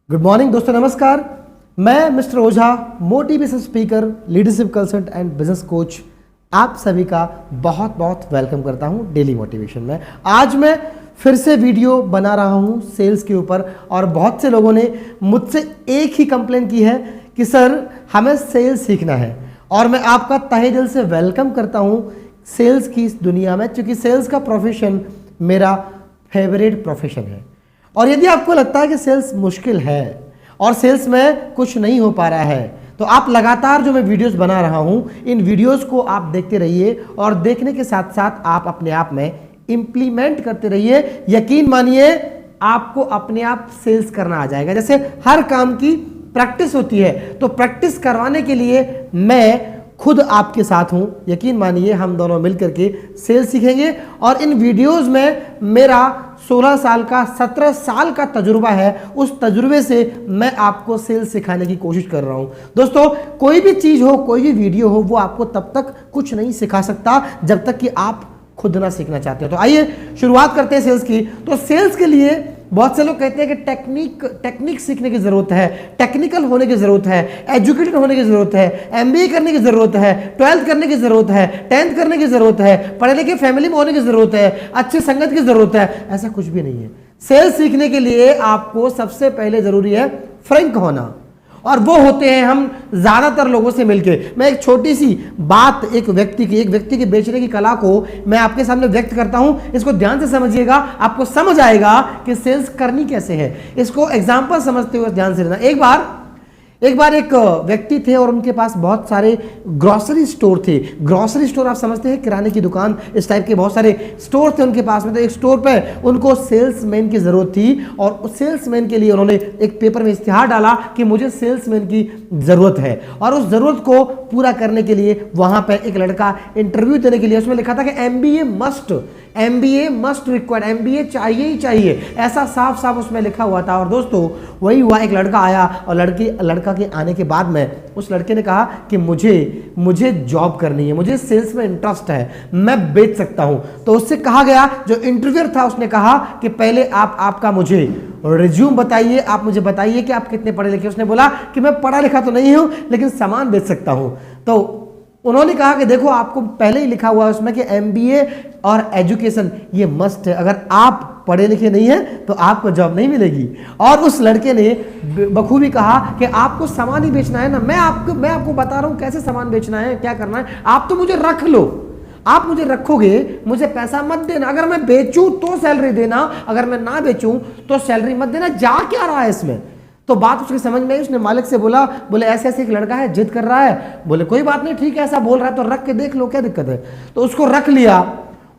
Good morning दोस्तों, नमस्कार। मैं mister Ojha, motivation speaker, leadership consultant and business coach, आप सभी का बहुत बहुत वेलकम करता हूं डेली मोटिवेशन में। आज मैं फिर से वीडियो बना रहा हूं सेल्स के ऊपर और बहुत से लोगों ने मुझसे एक ही कंप्लेन की है कि सर हमें सेल्स सीखना है। और मैं आपका तहे दिल से वेलकम करता हूं सेल्स की इस दुनिया में, क्योंकि सेल्स का प्रोफेशन मेरा फेवरेट प्रोफेशन है। और यदि आपको लगता है कि सेल्स मुश्किल है और सेल्स में कुछ नहीं हो पा रहा है, तो आप लगातार जो मैं वीडियोस बना रहा हूं, इन वीडियोस को आप देखते रहिए और देखने के साथ साथ आप अपने आप में इंप्लीमेंट करते रहिए। यकीन मानिए आपको अपने आप सेल्स करना आ जाएगा। जैसे हर काम की प्रैक्टिस होती है, तो प्रैक्टिस करवाने के लिए मैं खुद आपके साथ हूं। यकीन मानिए हम दोनों मिलकर के सेल्स सीखेंगे। और इन वीडियोस में मेरा 16 साल का 17 साल का तजुर्बा है। उस तजुर्बे से मैं आपको सेल्स सिखाने की कोशिश कर रहा हूं। दोस्तों, कोई भी चीज हो, कोई भी वीडियो हो, वो आपको तब तक कुछ नहीं सिखा सकता जब तक कि आप खुद ना सीखना चाहते हो। तो आइए शुरुआत करते हैं सेल्स की। तो सेल्स के लिए बहुत से लोग कहते हैं कि टेक्निक सीखने की जरूरत है, टेक्निकल होने की जरूरत है, एजुकेटेड होने की जरूरत है, एमबीए करने की जरूरत है, 12th करने की जरूरत है, 10th करने की जरूरत है, पढ़े लिखे फैमिली में होने की जरूरत है, अच्छी संगत की जरूरत है। ऐसा कुछ भी नहीं है। सेल्स सीखने के लिए आपको सबसे पहले जरूरी है फ्रैंक होना, और वो होते हैं हम ज्यादातर लोगों से मिलके। मैं एक छोटी सी बात एक व्यक्ति की बेचने की कला को मैं आपके सामने व्यक्त करता हूं। इसको ध्यान से समझिएगा, आपको समझ आएगा कि सेल्स करनी कैसे है। इसको एग्जांपल समझते हुए ध्यान से लेना। एक बार एक व्यक्ति थे और उनके पास बहुत सारे ग्रोसरी स्टोर थे। ग्रोसरी स्टोर आप समझते हैं, किराने की दुकान, इस टाइप के बहुत सारे स्टोर थे उनके पास में। तो एक स्टोर पे उनको सेल्समैन की जरूरत थी और उस सेल्समैन के लिए उन्होंने एक पेपर में इश्तिहार डाला कि मुझे सेल्समैन की जरूरत है। और उस जरूरत को पूरा करने के लिए वहां पे एक लड़का इंटरव्यू देने के लिए, उसमें लिखा था कि एमबीए मस्ट रिक्वायर्ड, एमबीए चाहिए ही चाहिए, ऐसा साफ साफ उसमें लिखा हुआ था। और दोस्तों वही हुआ, एक लड़का आया और लड़का के आने के बाद में उस लड़के ने कहा कि मुझे जॉब करनी है, मुझे सेल्स में इंटरेस्ट है, मैं बेच सकता हूं। तो उससे कहा गया, जो इंटरव्यूअर था उसने कहा कि पहले आपका मुझे रिज्यूम बताइए, आप मुझे बताइए कि आप कितने पढ़े लिखे। उसने बोला कि मैं पढ़ा लिखा तो नहीं हूं, लेकिन सामान बेच सकता हूं। तो उन्होंने कहा कि देखो, आपको पहले ही लिखा हुआ है उसमें कि एमबीए और एजुकेशन ये मस्ट है, अगर आप पढ़े लिखे नहीं हैं तो आपको जॉब नहीं मिलेगी। और उस लड़के ने बखूबी कहा कि आपको सामान ही बेचना है ना, मैं आपको बता रहा हूं कैसे सामान बेचना है, क्या करना है। आप तो मुझे रख लो, आप मुझे रखोगे, मुझे पैसा मत देना। अगर मैं बेचूं तो सैलरी देना, अगर मैं ना बेचूं तो सैलरी मत देना। जा क्या रहा है इसमें? तो बात उसकी समझ में आई। उसने मालिक से बोले ऐसे ऐसे एक लड़का है, जिद कर रहा है। बोले कोई बात नहीं, ठीक है, ऐसा बोल रहा है तो रख के देख लो, क्या दिक्कत है। तो उसको रख लिया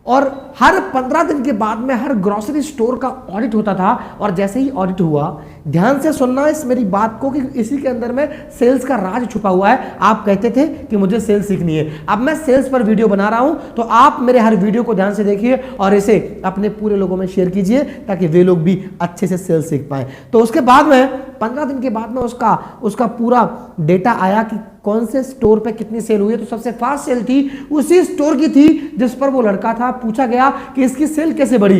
और हर 15 दिन के बाद में हर ग्रोसरी स्टोर का ऑडिट होता था। और जैसे ही ऑडिट हुआ, ध्यान से सुनना इस मेरी बात को कि इसी के अंदर में सेल्स का राज छुपा हुआ है। आप कहते थे कि मुझे सेल्स सीखनी है, अब मैं सेल्स पर वीडियो बना रहा हूं, तो आप मेरे हर वीडियो को ध्यान से देखिए और इसे अपने पूरे लोगों में शेयर कीजिए ताकि वे लोग भी अच्छे से सेल्स सीख पाए। तो उसके बाद में 15 दिन के बाद में उसका पूरा डेटा आया कि कौन से स्टोर पे कितनी सेल हुई है। तो सबसे फास्ट सेल थी उसी स्टोर की थी जिस पर वो लड़का था। पूछा गया कि इसकी सेल कैसे बढ़ी।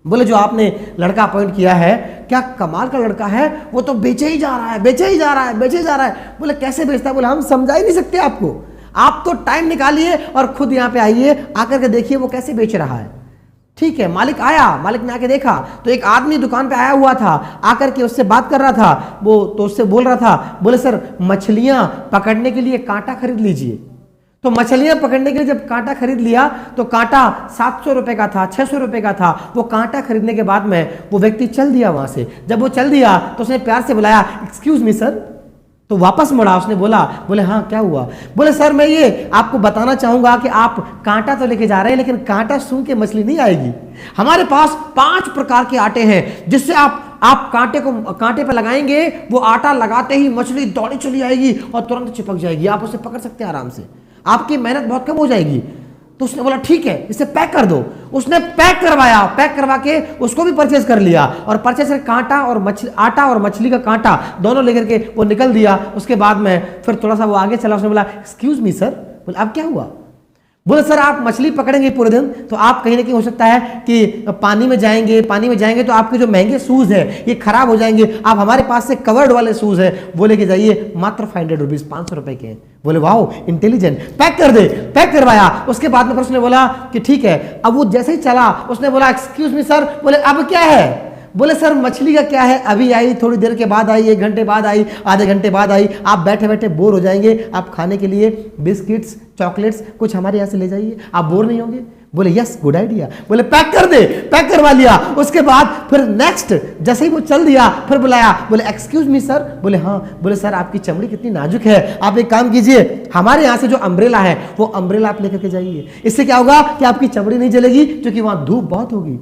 बोले जो आपने लड़का अपॉइंट किया है, क्या कमाल का लड़का है, वो तो बेचे ही जा रहा है। बोले कैसे बेचता है? बोले हम समझा ही नहीं सकते आपको, आप तो टाइम निकालिए और खुद यहाँ पे आइए, आकर के देखिए वो कैसे बेच रहा है। ठीक है, मालिक ने आके देखा तो एक आदमी दुकान पे आया हुआ था, आकर के उससे बात कर रहा था। वो तो उससे बोल रहा था, बोले सर मछलियां पकड़ने के लिए कांटा खरीद लीजिए। तो मछलियां पकड़ने के लिए जब कांटा खरीद लिया तो कांटा 700 रुपए का था, 600 रुपए का था। वो कांटा खरीदने के बाद में वो व्यक्ति चल दिया वहां से। जब वो चल दिया तो उसने प्यार से बुलाया, एक्सक्यूज मी सर। तो वापस मुड़ा, उसने बोले हाँ क्या हुआ? बोले सर मैं ये आपको बताना चाहूंगा कि आप कांटा तो लेके जा रहे हैं, लेकिन कांटा सूंघ के मछली नहीं आएगी। हमारे पास 5 प्रकार के आटे हैं जिससे आप कांटे पे लगाएंगे, वो आटा लगाते ही मछली दौड़ी चली आएगी और तुरंत चिपक जाएगी, आप उसे पकड़ सकते हैं आराम से, आपकी मेहनत बहुत कम हो जाएगी। तो उसने बोला ठीक है, इसे पैक कर दो। उसने पैक करवाया, पैक करवा के उसको भी परचेज कर लिया और परचेज कर कांटा और मछली, आटा और मछली का कांटा दोनों लेकर के वो निकल दिया। उसके बाद में फिर थोड़ा सा वो आगे चला, उसने बोला एक्सक्यूज मी सर। बोला अब क्या हुआ? बोले सर आप मछली पकड़ेंगे पूरे दिन तो आप कहीं ना कहीं हो सकता है कि पानी में जाएंगे तो आपके जो महंगे शूज है ये खराब हो जाएंगे, आप हमारे पास से कवर्ड वाले शूज है, बोले कि जाइए मात्र 500 रुपीज, 500 रुपए के हैं। बोले वाओ इंटेलिजेंट, पैक कर दे, पैक करवाया। उसके बाद में फिर उसने बोला कि ठीक है। अब वो जैसे ही चला उसने बोला एक्सक्यूज मी सर, बोले अब क्या है? बोले सर मछली का क्या है, अभी आई, थोड़ी देर के बाद आई, 1 घंटे बाद आई, आधे घंटे बाद आई, आप बैठे बैठे बोर हो जाएंगे, आप खाने के लिए बिस्किट्स चॉकलेट्स कुछ हमारे यहाँ से ले जाइए, आप बोर नहीं होंगे। बोले यस गुड आइडिया। बोले पैक कर दे, पैक करवा लिया। उसके बाद फिर नेक्स्ट जैसे ही वो चल दिया फिर बुलाया, बोले एक्सक्यूज मी सर, बोले हाँ। बोले सर आपकी चमड़ी कितनी नाजुक है, आप एक काम कीजिए, हमारे यहाँ से जो अम्ब्रेला है वो अम्ब्रेला आप लेकर के जाइए, इससे क्या होगा कि आपकी चमड़ी नहीं जलेगी क्योंकि वहां धूप बहुत होगी।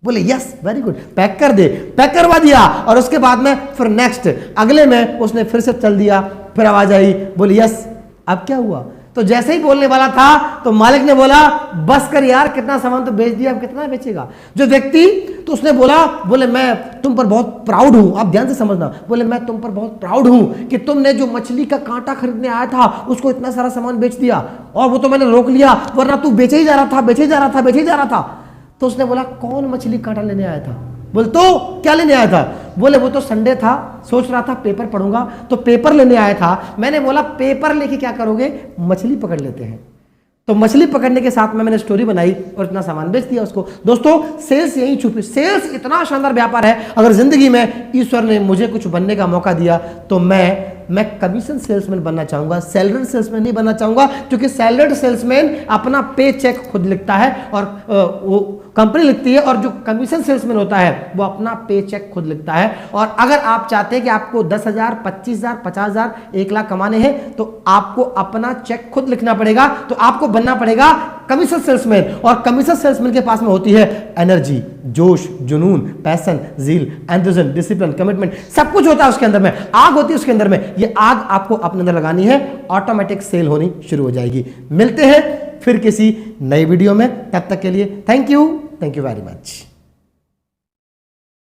बोले यस वेरी गुड, पैक कर दे, पैक करवा दिया। और उसके बाद में फिर नेक्स्ट अगले में उसने फिर से चल दिया, फिर आवाज आई, बोले यस अब क्या हुआ? तो जैसे ही बोलने वाला था तो मालिक ने बोला बस कर यार, कितना सामान तो बेच दिया, अब कितना बेचेगा? जो व्यक्ति, तो उसने बोला, बोले मैं तुम पर बहुत प्राउड हूं, आप ध्यान से समझना, बोले मैं तुम पर बहुत प्राउड हूं कि तुमने जो मछली का कांटा खरीदने आया था उसको इतना सारा सामान बेच दिया, और वो तो मैंने रोक लिया, वरना तू बेचे ही जा रहा था, बेचे जा रहा था, बेचे जा रहा था। तो उसने बोला कौन मछली कांटा लेने आया था? बोले तो क्या लेने आया था? बोले वो तो संडे था, सोच रहा था पेपर पढ़ूंगा तो पेपर लेने आया था। मैंने बोला पेपर लेके क्या करोगे, मछली पकड़ लेते हैं। तो मछली पकड़ने के साथ में मैंने स्टोरी बनाई और इतना सामान बेच दिया उसको। दोस्तों सेल्स यही छुपी, सेल्स इतना शानदार व्यापार है। अगर जिंदगी में ईश्वर ने मुझे कुछ बनने का मौका दिया तो मैं कमीशन सेल्समैन बनना चाहूंगा, सैलरीड सेल्समैन नहीं बनना चाहूंगा, क्योंकि सैलरीड सेल्समैन अपना पे चेक खुद लिखता है और वो कंपनी लिखती है, और जो कमीशन सेल्समैन होता है वो अपना पे चेक खुद लिखता है। और अगर आप चाहते हैं कि आपको 10,000, 25,000, 50,000, 1 लाख कमाने हैं तो आपको अपना चेक खुद लिखना पड़ेगा। तो आपको बनना पड़ेगा कमीशन सेल्समैन, और कमीशन सेल्समैन के पास में होती है एनर्जी, जोश, जुनून, पैशन, जील, एंथुसियाज्म, डिसिप्लिन, कमिटमेंट, सब कुछ होता है उसके अंदर में, आग होती है उसके अंदर में। ये आग आपको अपने अंदर लगानी है, ऑटोमेटिक सेल होनी शुरू हो जाएगी। मिलते हैं फिर किसी नई वीडियो में, तब तक के लिए थैंक यू वेरी मच।